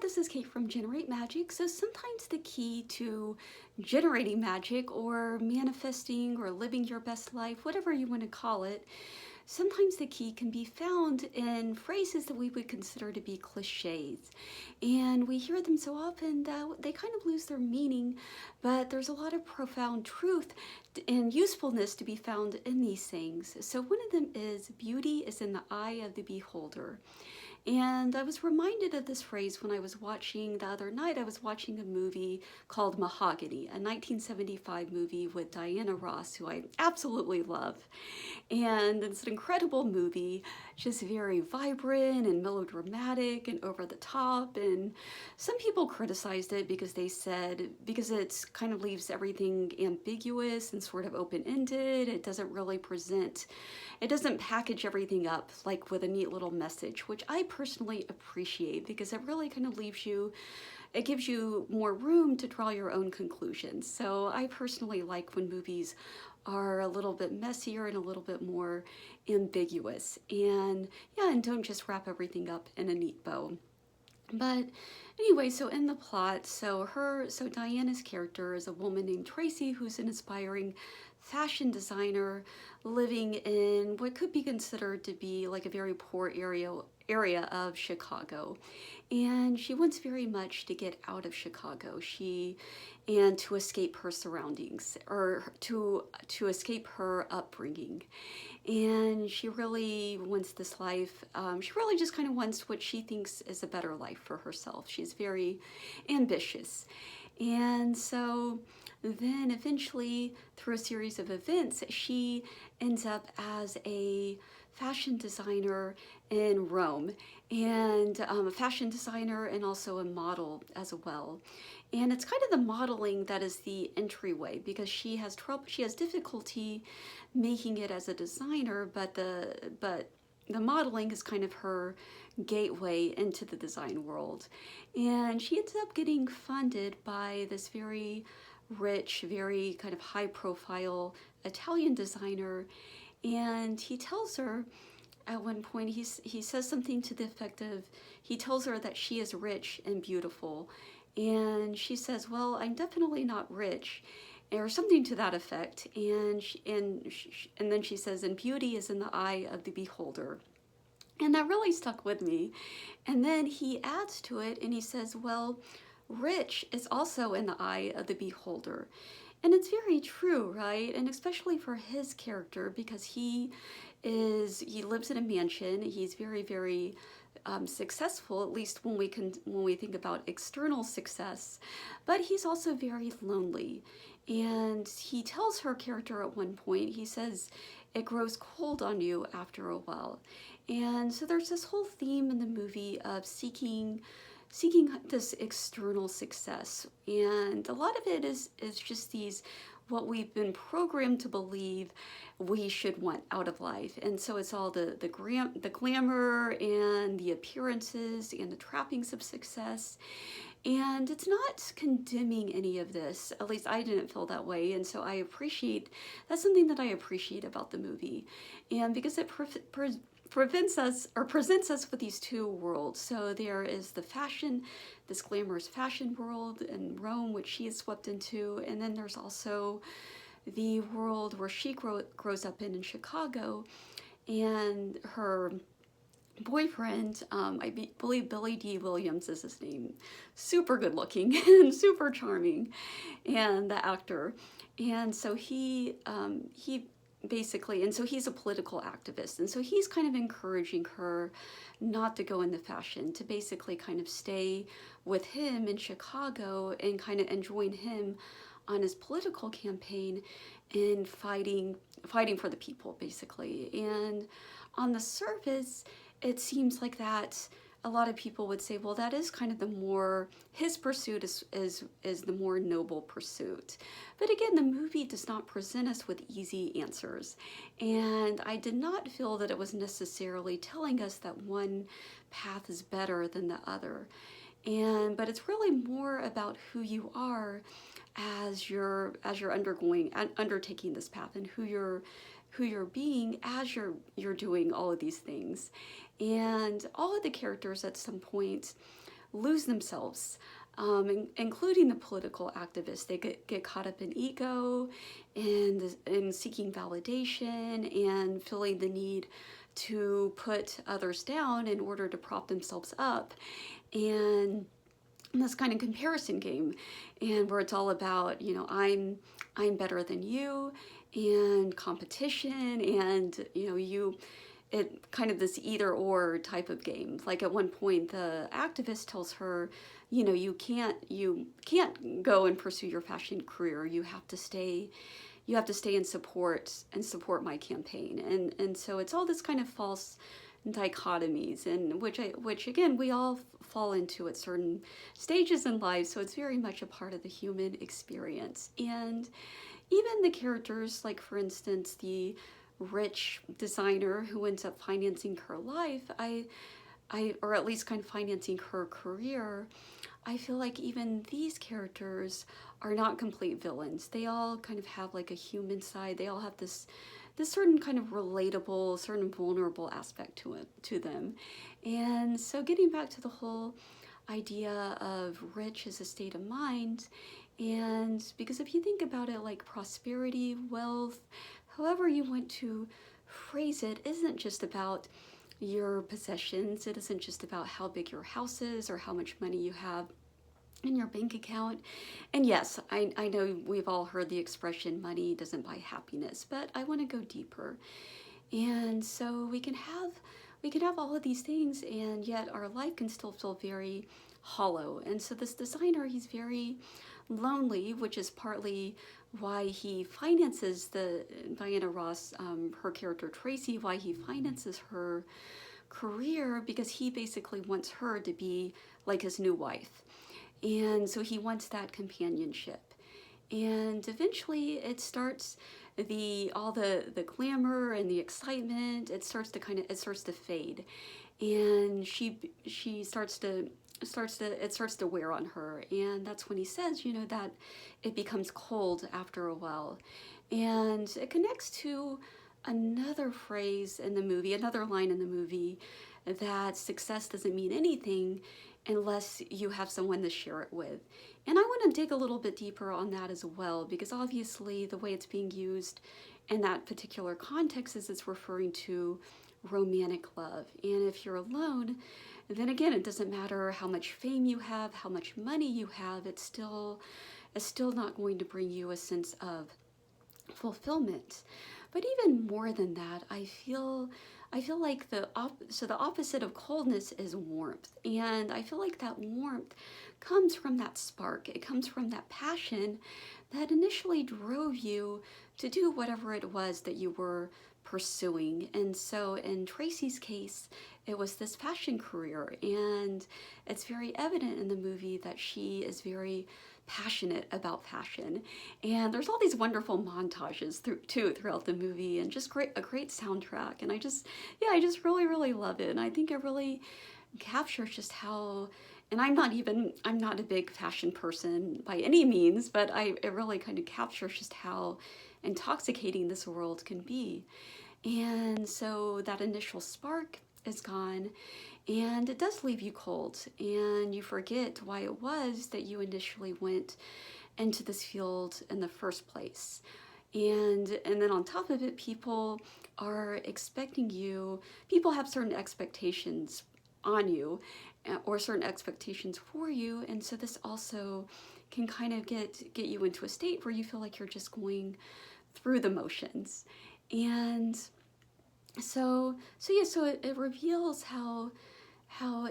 this is Kate from Generate Magic. So sometimes the key to generating magic or manifesting or living your best life, whatever you want to call it, sometimes the key can be found in phrases that we would consider to be cliches. And we hear them so often that they kind of lose their meaning, but there's a lot of profound truth and usefulness to be found in these things. So one of them is, beauty is in the eye of the beholder. And I was reminded of this phrase when I was watching the other night. I was watching a movie called Mahogany, a 1975 movie with Diana Ross, who I absolutely love. And it's an incredible movie, just very vibrant and melodramatic and over the top. And some people criticized it because they said, because it kind of leaves everything ambiguous and sort of open-ended. It doesn't really it doesn't package everything up like with a neat little message, which I personally appreciate because it really kind of it gives you more room to draw your own conclusions. So I personally like when movies are a little bit messier and a little bit more ambiguous, and yeah, and don't just wrap everything up in a neat bow. But anyway, so in the plot, so Diana's character is a woman named Tracy, who's an aspiring fashion designer living in what could be considered to be like a very poor area of Chicago. And she wants very much to get out of Chicago, and to escape her surroundings, or to escape her upbringing. And she really wants this life. She really just kind of wants what she thinks is a better life for herself. She's very ambitious. And so then eventually, through a series of events, she ends up as a fashion designer in Rome, and a fashion designer and also a model as well. And it's kind of the modeling that is the entryway, because she has difficulty making it as a designer, but the modeling is kind of her gateway into the design world. And she ends up getting funded by this very rich, very kind of high profile Italian designer. And he tells her at one point, he says something to the effect of, he tells her that she is rich and beautiful. And she says, well, I'm definitely not rich, or something to that effect. And then she says, and beauty is in the eye of the beholder. And that really stuck with me. And then he adds to it and he says, well, rich is also in the eye of the beholder. And it's very true, right? And especially for his character, because he lives in a mansion. He's very, very successful, at least when we think about external success, but he's also very lonely. And he tells her character at one point, he says, it grows cold on you after a while. And so there's this whole theme in the movie of seeking this external success. And a lot of it is just what we've been programmed to believe we should want out of life. And so it's all the glamour and the appearances and the trappings of success. And it's not condemning any of this. At least I didn't feel that way. And so that's something that I appreciate about the movie. And because it presents us with these two worlds. So there is this glamorous fashion world in Rome, which she is swept into, and then there's also the world where she grows up in Chicago, and her boyfriend, I believe Billy D. Williams is his name, super good looking and super charming, and the actor, and so he basically, and so he's a political activist, and so he's kind of encouraging her not to go into fashion, to basically kind of stay with him in Chicago and join him on his political campaign in fighting for the people, basically. And on the surface, it seems like that a lot of people would say, well, that is kind of his pursuit is the more noble pursuit. But again, the movie does not present us with easy answers. And I did not feel that it was necessarily telling us that one path is better than the other. But it's really more about who you are as you're undertaking this path, and who you're being as you're doing all of these things. And all of the characters at some point lose themselves, including the political activists. They get caught up in ego and seeking validation and feeling the need to put others down in order to prop themselves up. And this kind of comparison game, and where it's all about, I'm better than you, and competition, and it kind of this either or type of game. Like at one point the activist tells her, you can't go and pursue your fashion career. You have to stay and support my campaign. And so it's all this kind of false dichotomies, and which again we all fall into at certain stages in life. So it's very much a part of the human experience. And even the characters, like for instance the rich designer who ends up financing her life, or at least kind of financing her career, I feel like even these characters are not complete villains. They all kind of have like a human side. They all have this certain kind of relatable, certain vulnerable aspect to them. And so getting back to the whole idea of rich as a state of mind, and because if you think about it, like prosperity, wealth, however you want to phrase it, isn't just about your possessions. It isn't just about how big your house is or how much money you have in your bank account. And yes, I know we've all heard the expression money doesn't buy happiness, but I want to go deeper. And so we can have all of these things, and yet our life can still feel very hollow. And so this designer, he's very lonely, which is partly why he finances Diana Ross, her character Tracy, why he finances her career, because he basically wants her to be like his new wife. And so he wants that companionship. And eventually it starts, all the glamour and the excitement, it starts to fade. And she starts to wear on her. And that's when he says, that it becomes cold after a while. And it connects to another phrase in the movie, another line in the movie, that success doesn't mean anything unless you have someone to share it with. And I want to dig a little bit deeper on that as well, because obviously the way it's being used in that particular context is it's referring to romantic love. And if you're alone, then again, it doesn't matter how much fame you have, how much money you have, it's still not going to bring you a sense of fulfillment. But even more than that, I feel like the opposite of coldness is warmth. And I feel like that warmth comes from that spark. It comes from that passion that initially drove you to do whatever it was that you were pursuing. And so in Tracy's case, it was this fashion career. And it's very evident in the movie that she is very passionate about fashion. And there's all these wonderful montages throughout the movie, and just a great soundtrack. And I just really, really love it. And I think it really captures just how, and I'm not a big fashion person by any means, but it really kind of captures just how intoxicating this world can be. And so that initial spark is gone, and it does leave you cold, and you forget why it was that you initially went into this field in the first place. And then on top of it, people have certain expectations on you, or certain expectations for you. And so this also can kind of get you into a state where you feel like you're just going through the motions. And so it reveals how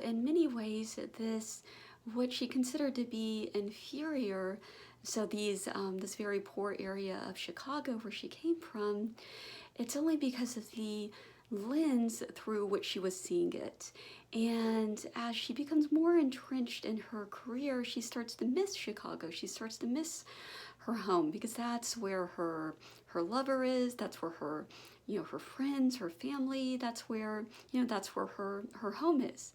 in many ways what she considered to be inferior, so this very poor area of Chicago where she came from, it's only because of the lens through which she was seeing it. And as she becomes more entrenched in her career, she starts to miss Chicago. She starts to miss her home, because that's where her lover is. That's where her friends, her family, that's where her home is.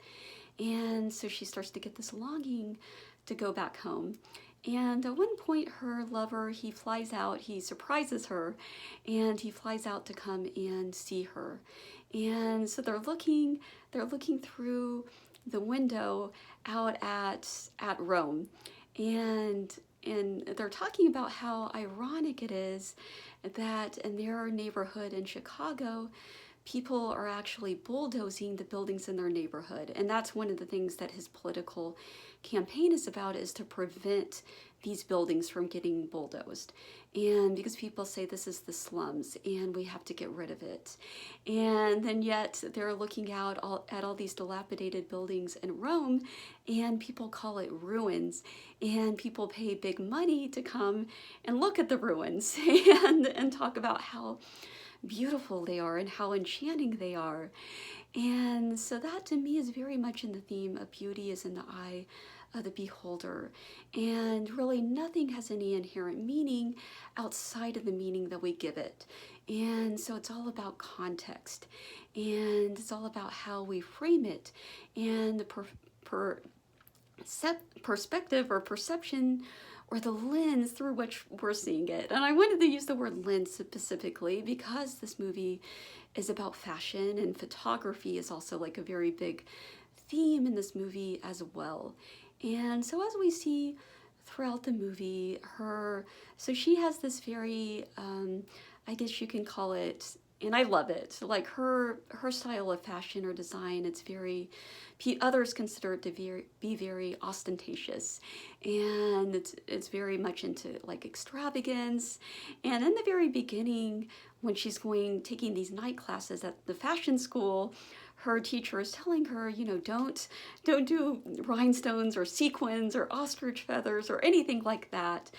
And so she starts to get this longing to go back home. And at one point, her lover, he surprises her, and he flies out to come and see her. And so they're looking through the window out at Rome, and they're talking about how ironic it is that in their neighborhood in Chicago, people are actually bulldozing the buildings in their neighborhood. And that's one of the things that his political campaign is about, is to prevent these buildings from getting bulldozed. And because people say this is the slums and we have to get rid of it. And then yet they're looking out at all these dilapidated buildings in Rome, and people call it ruins. And people pay big money to come and look at the ruins and talk about how beautiful they are and how enchanting they are. And so that to me is very much in the theme of beauty is in the eye of the beholder. And really nothing has any inherent meaning outside of the meaning that we give it. And so it's all about context, and it's all about how we frame it, and the perspective or perception, or the lens through which we're seeing it. And I wanted to use the word lens specifically because this movie is about fashion, and photography is also like a very big theme in this movie as well. And so as we see throughout the movie, so she has this very, I guess you can call it, and I love it, like her style of fashion or design, it's very, others consider it to be very ostentatious, and it's very much into like extravagance. And in the very beginning, when she's taking these night classes at the fashion school, her teacher is telling her, don't do rhinestones or sequins or ostrich feathers or anything like that.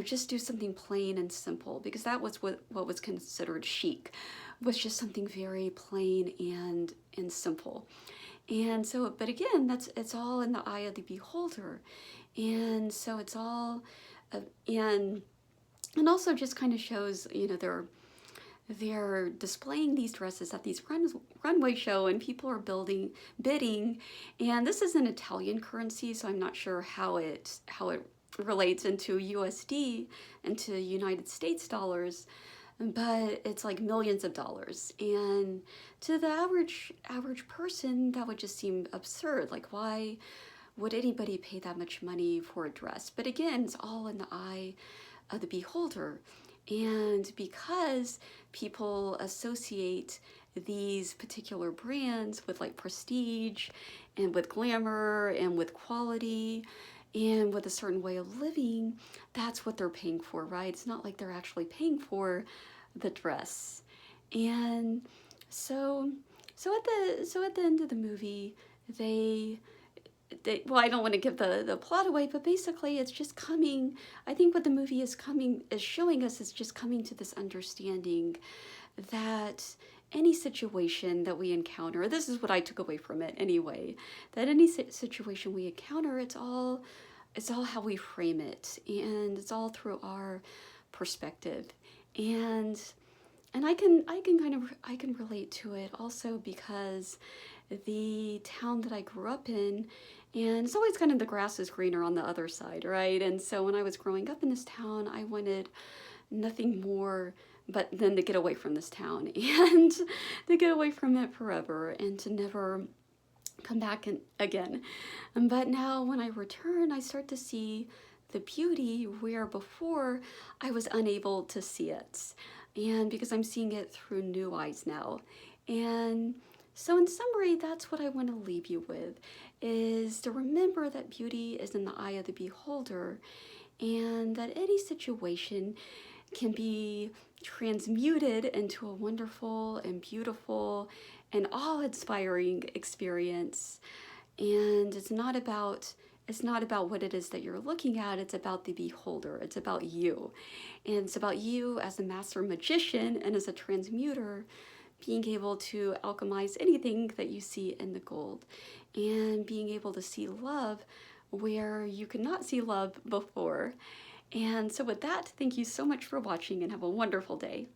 Just do something plain and simple, because that was what was considered chic, was just something very plain and simple. And so, but again, it's all in the eye of the beholder. And so it's all, and also just kind of shows, they're displaying these dresses at these runway show, and people are bidding. And this is an Italian currency, so I'm not sure how it relates into USD, into United States dollars, but it's like millions of dollars. And to the average person, that would just seem absurd. Like, why would anybody pay that much money for a dress? But again, it's all in the eye of the beholder. And because people associate these particular brands with like prestige and with glamour and with quality and with a certain way of living, that's what they're paying for, right? It's not like they're actually paying for the dress. And so at the end of the movie, well, I don't want to give the plot away, but basically it's just coming, I think what the movie is showing us is just coming to this understanding that any situation that we encounter, this is what I took away from it anyway, that any situation we encounter, it's all how we frame it, and it's all through our perspective. And I can relate to it also because the town that I grew up in, and it's always kind of the grass is greener on the other side, right? And so when I was growing up in this town, I wanted nothing more but then to get away from this town and to get away from it forever and to never come back again. But now when I return, I start to see the beauty where before I was unable to see it. And because I'm seeing it through new eyes now. And so in summary, that's what I want to leave you with, is to remember that beauty is in the eye of the beholder, and that any situation can be transmuted into a wonderful and beautiful and awe-inspiring experience. And it's not about what it is that you're looking at, it's about the beholder, it's about you. And it's about you as a master magician and as a transmuter, being able to alchemize anything that you see in the gold, and being able to see love where you could not see love before. And so with that, thank you so much for watching, and have a wonderful day.